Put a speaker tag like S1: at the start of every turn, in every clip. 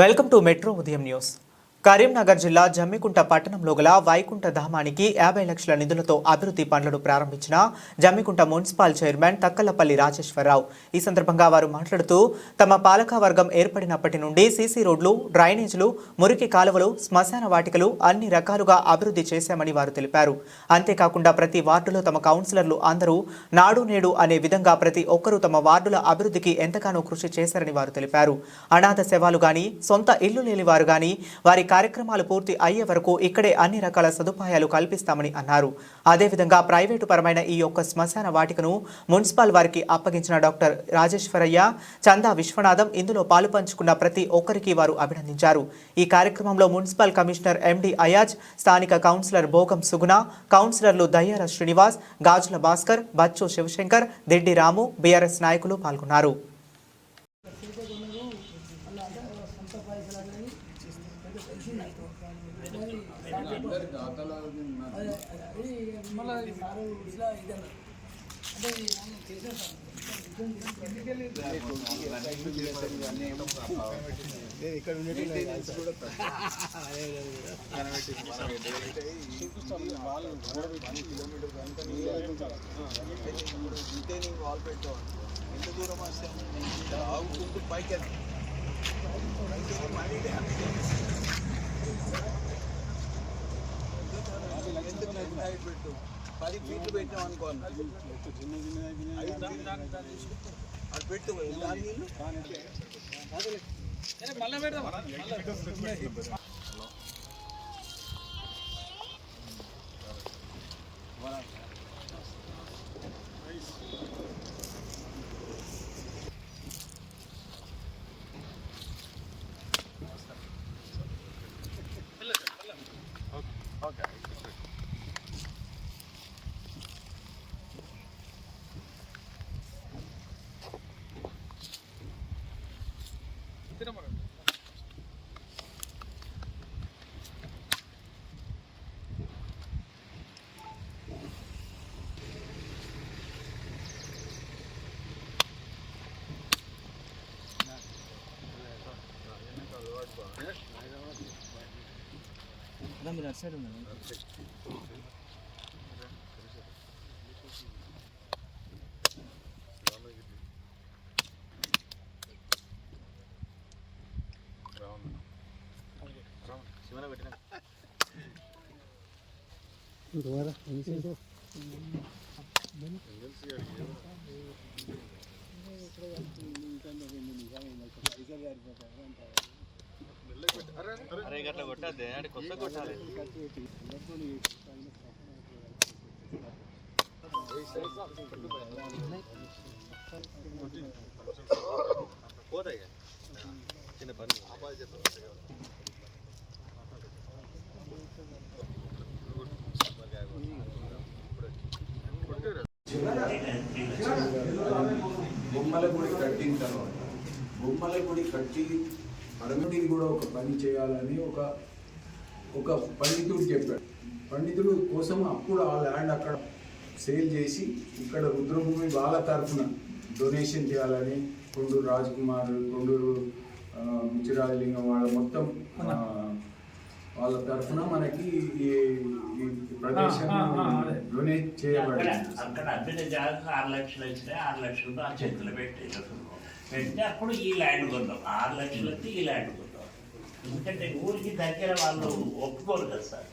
S1: Welcome to metro ఉదయం news. Karimnagar జిల్లా జమ్మికుంట పట్టణంలో గల వైకుంఠ ధామానికి 50 లక్షల నిధులతో అభివృద్ధి పనులను ప్రారంభించిన జమ్మికుంట మున్సిపల్ చైర్మన్ తక్కలపల్లి రాజేశ్వరరావు. ఈ సందర్భంగా వారు మాట్లాడుతూ తమ పాలకవర్గం ఏర్పడినప్పటి నుండి సీసీ రోడ్లు, డ్రైనేజీలు, మురికి కాలువలు, శ్మశాన వాటికలు అన్ని రకాలుగా అభివృద్ధి చేశామని వారు తెలిపారు. అంతేకాకుండా ప్రతి వార్డులో తమ కౌన్సిలర్లు అందరూ నాడు నేడు అనే విధంగా ప్రతి ఒక్కరూ తమ వార్డుల అభివృద్ధికి ఎంతగానో కృషి చేశారని వారు తెలిపారు. అనాథ శవాలు గాని, సొంత ఇల్లు లేని వారు గాని వారి కార్యక్రమాలు పూర్తి అయ్యే వరకు ఇక్కడే అన్ని రకాల సదుపాయాలు కల్పిస్తామని అన్నారు. అదేవిధంగా ప్రైవేటు పరమైన ఈ యొక్క శ్మశాన వాటికను మున్సిపల్ వారికి అప్పగించిన డాక్టర్ రాజేశ్వరయ్య, చందా విశ్వనాథం ఇందులో పాలుపంచుకున్న ప్రతి ఒక్కరికి వారు అభినందించారు. ఈ కార్యక్రమంలో మున్సిపల్ కమిషనర్ ఎండి అయాజ్, స్థానిక కౌన్సిలర్ భోగం సుగుణ, కౌన్సిలర్లు దయ్యాల శ్రీనివాస్, గాజుల భాస్కర్, బచ్చు శివశంకర్, దిడ్డి రాము, బీఆర్ఎస్ నాయకులు పాల్గొన్నారు.
S2: పెట్టు 10 ఫీట్లు పెట్టాం అనుకోండి, అది పెట్టు మళ్ళీ పెడదాం. మీరు అటు సైడ్ ఉన్నారు. అరే గట్ల కొట్టద్దే, అంటే కొత్త కొట్టాలి. పోతాయి చిన్న పని
S3: బొమ్మల గుడి కట్టిన తర్వాత బొమ్మల గుడి కట్టి పరమటిని కూడా ఒక పని చేయాలని ఒక పండితుడు చెప్పాడు. పండితుడు కోసం అప్పుడు ఆ ల్యాండ్ అక్కడ సేల్ చేసి ఇక్కడ రుద్రభూమి వాళ్ళ తరఫున డొనేషన్ చేయాలని కొండూరు రాజకుమార్, కొండూరు ముచ్చిరాజలింగం వాళ్ళ మొత్తం వాళ్ళ తరఫున మనకి ఈ ప్రదేశం డొనేట్ చేయబడింది.
S4: అక్కడ అద్దె జాగ్రత్త 6 లక్షలు వచ్చినాయి. 6 లక్షలతో ఆ చేతులు పెట్టి అప్పుడు ఈ ల్యాండ్ కొందాం. 6 లక్షలకి ఈ ల్యాండ్ కొందాం. ఎందుకంటే ఊరికి దగ్గర వాళ్ళు ఒప్పుకోరు కదా సార్.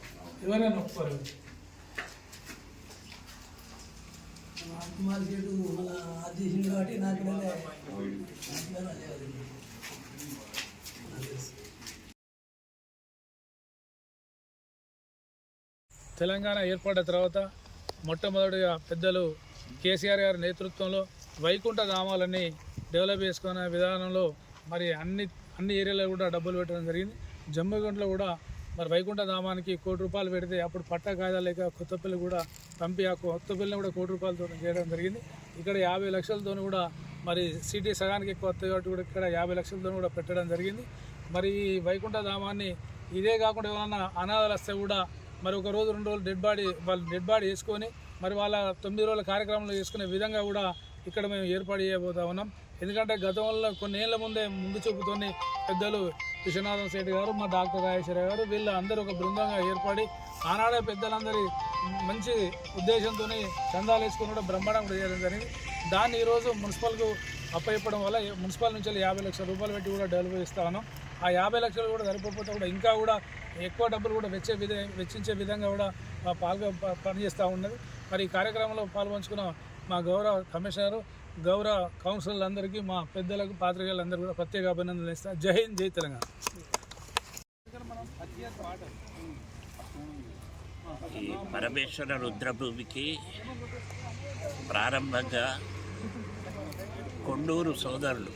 S5: ఎవరైనా ఒప్పుకోరు. మార్కెట్ ఆదేశం కాబట్టి నాకు తెలంగాణ ఏర్పడిన తర్వాత మొట్టమొదటిగా పెద్దలు కేసీఆర్ గారి నేతృత్వంలో వైకుంఠ ధామాలన్నీ డెవలప్ చేసుకునే విధానంలో మరి అన్ని ఏరియాలో కూడా డబ్బులు పెట్టడం జరిగింది. జమ్మిగుంటలో కూడా మరి వైకుంఠ ధామానికి ₹1 కోటి పెడితే అప్పుడు పట్టా కాయిదా లేక కొత్తపల్లి కూడా పంపి ఆ కొత్తపల్లిని కూడా ₹1 కోటితో చేయడం జరిగింది. ఇక్కడ 50 లక్షలతో కూడా మరి సిటీ సగానికి ఎక్కువ వస్తాయి కాబట్టి కూడా ఇక్కడ 50 లక్షలతో కూడా పెట్టడం జరిగింది. మరి ఈ వైకుంఠ ధామాన్ని ఇదే కాకుండా ఏమైనా అనాథాలు వస్తే కూడా మరి 1 రోజు 2 రోజులు డెడ్ బాడీ వేసుకొని మరి వాళ్ళ 9 రోజుల కార్యక్రమాలు చేసుకునే విధంగా కూడా ఇక్కడ మేము ఏర్పాటు చేయబోతా ఉన్నాం. ఎందుకంటే గతంలో కొన్ని ఏళ్ల ముందు చూపుతోని పెద్దలు విశ్వనాథం శెట్టి గారు, మా డాక్టర్ రాజేశ్వర గారు, వీళ్ళు అందరూ ఒక బృందంగా ఏర్పడి ఆనాడే పెద్దలందరి మంచి ఉద్దేశంతో చందాలు వేసుకుని కూడా బ్రహ్మాండంగా చేయడం జరిగింది. దాన్ని ఈరోజు మున్సిపల్కు అప్పచెప్పడం వల్ల మున్సిపల్ నుంచి 50 లక్షల రూపాయలు పెట్టి కూడా డెవలప్ చేస్తాను. ఆ 50 లక్షలు కూడా సరిపోతే కూడా ఇంకా కూడా ఎక్కువ డబ్బులు కూడా వెచ్చించే విధంగా కూడా పనిచేస్తూ ఉన్నది. మరి ఈ కార్యక్రమంలో పాల్పంచుకున్న మా గౌరవ కమిషనరు, గౌరవ కౌన్సిలర్లందరికీ, మా పెద్దలకు, పాత్రికేయులందరూ కూడా ప్రత్యేక అభినందనలు ఇస్తాను. జై హింద్, జై తెలంగాణ.
S4: ఈ పరమేశ్వర రుద్రభూమికి ప్రారంభంగా కొండూరు సోదరులు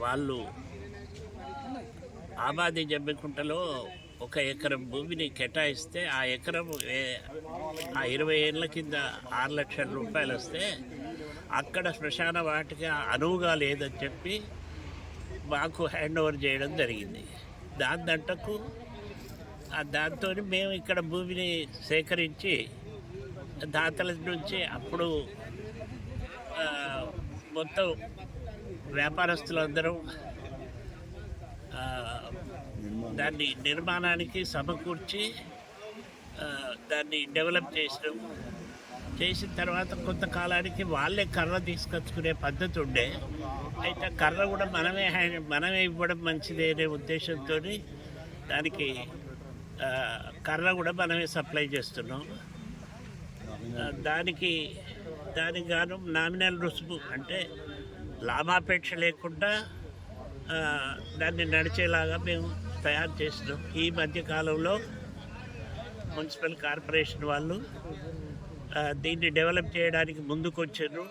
S4: వాళ్ళు ఆబాది జమ్మికుంటలో 1 ఎకరం భూమిని కేటాయిస్తే ఆ ఎకరం 20 ఏళ్ళ కింద 6 లక్షల రూపాయలు వస్తే అక్కడ శ్మశాన వాటిక అనువుగా లేదని చెప్పి మాకు హ్యాండ్ ఓవర్ చేయడం జరిగింది. దాంతో మేము ఇక్కడ భూమిని సేకరించి దాతల నుంచి అప్పుడు మొత్తం వ్యాపారస్తులందరం దాన్ని నిర్మాణానికి సమకూర్చి దాన్ని డెవలప్ చేసిన తర్వాత కొంతకాలానికి వాళ్ళే కర్ర తీసుకొచ్చుకునే పద్ధతి ఉండే. అయితే కర్ర కూడా మనమే ఇవ్వడం మంచిది అనే ఉద్దేశంతో దానికి కర్ర కూడా మనమే సప్లై చేస్తున్నాం. దానికి గాను నామినల్ రుసుము అంటే లాభాపేక్ష లేకుండా దాన్ని నడిచేలాగా మేము తయారు చేసినాం. ఈ మధ్యకాలంలో మున్సిపల్ కార్పొరేషన్ వాళ్ళు దీన్ని డెవలప్ చేయడానికి ముందుకొచ్చారు.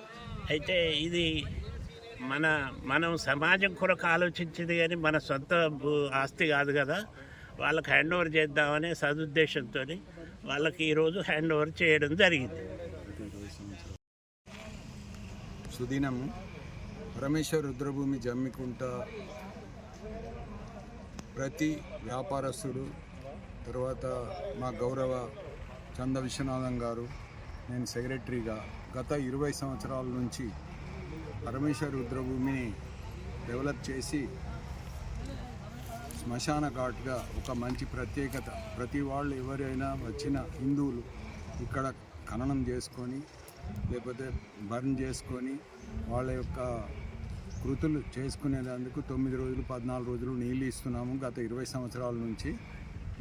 S4: అయితే ఇది మనం సమాజం కొరకు ఆలోచించింది కానీ మన సొంత ఆస్తి కాదు కదా, వాళ్ళకి హ్యాండ్ ఓవర్ చేద్దామనే సదుద్దేశంతో వాళ్ళకి ఈరోజు హ్యాండ్ ఓవర్ చేయడం జరిగింది.
S3: సుదినము పరమేశ్వర రుద్రభూమి జమ్మికుంట ప్రతి వ్యాపారస్తుడు, తర్వాత మా గౌరవ చంద విశ్వనాథం గారు, నేను సెక్రటరీగా గత 20 సంవత్సరాల నుంచి పరమేశ్వర రుద్రభూమిని డెవలప్ చేసి శ్మశాన ఘాట్గా ఒక మంచి ప్రత్యేకత, ప్రతి వాళ్ళు ఎవరైనా వచ్చిన హిందువులు ఇక్కడ ఖననం చేసుకొని లేకపోతే బర్న్ చేసుకొని వాళ్ళ యొక్క కృతులు చేసుకునేందుకు 9 రోజులు 14 రోజులు నీళ్ళు ఇస్తున్నాము గత 20 సంవత్సరాల నుంచి.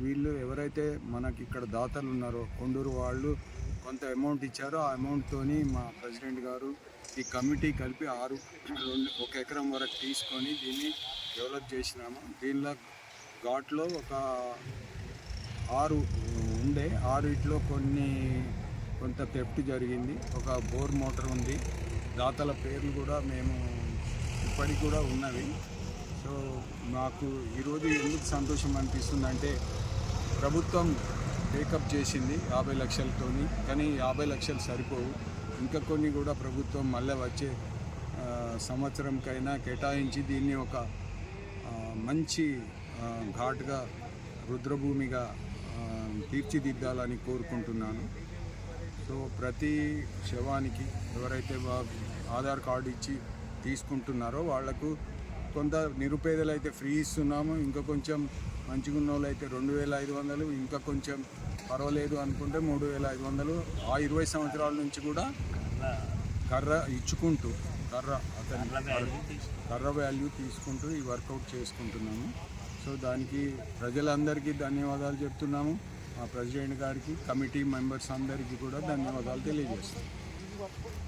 S3: వీళ్ళు ఎవరైతే మనకి ఇక్కడ దాతలు ఉన్నారో కొండూరు వాళ్ళు కొంత అమౌంట్ ఇచ్చారో ఆ అమౌంట్తో మా ప్రెసిడెంట్ గారు ఈ కమిటీ కలిపి 1 ఎకరం వరకు తీసుకొని దీన్ని డెవలప్ చేసినాము. దీనిలో ఘాట్లో ఒక 6 ఉండే, 6 కొంత థెఫ్ట్ జరిగింది. ఒక బోర్ మోటార్ ఉంది, దాతల పేర్లు కూడా మేము ఇప్పటికి కూడా ఉన్నవి. సో మాకు ఈరోజు ఎందుకు సంతోషం అనిపిస్తుందంటే ప్రభుత్వం టేకప్ చేసింది 50 లక్షలతోని, కానీ 50 లక్షలు సరిపోవు. ఇంకా కొన్ని కూడా ప్రభుత్వం మళ్ళీ వచ్చే సంవత్సరంకైనా కేటాయించి దీన్ని ఒక మంచి ఘాట్గా రుద్రభూమిగా తీర్చిదిద్దాలని కోరుకుంటున్నాను. సో ప్రతి శవానికి ఎవరైతే ఆధార్ కార్డు ఇచ్చి తీసుకుంటున్నారో వాళ్లకు కొంత నిరుపేదలు అయితే ఫ్రీ ఇస్తున్నాము. ఇంకా కొంచెం మంచిగా ఉన్న వాళ్ళు అయితే 2500, ఇంకా కొంచెం పర్వాలేదు అనుకుంటే 3500. ఆ 20 సంవత్సరాల నుంచి కూడా కర్ర ఇచ్చుకుంటూ కర్ర వాల్యూ తీసుకుంటూ ఈ వర్కౌట్ చేసుకుంటున్నాము. సో దానికి ప్రజలందరికీ ధన్యవాదాలు చెప్తున్నాము. మా ప్రెసిడెంట్ గారికి, కమిటీ మెంబర్స్ అందరికీ కూడా ధన్యవాదాలు తెలియజేస్తాం.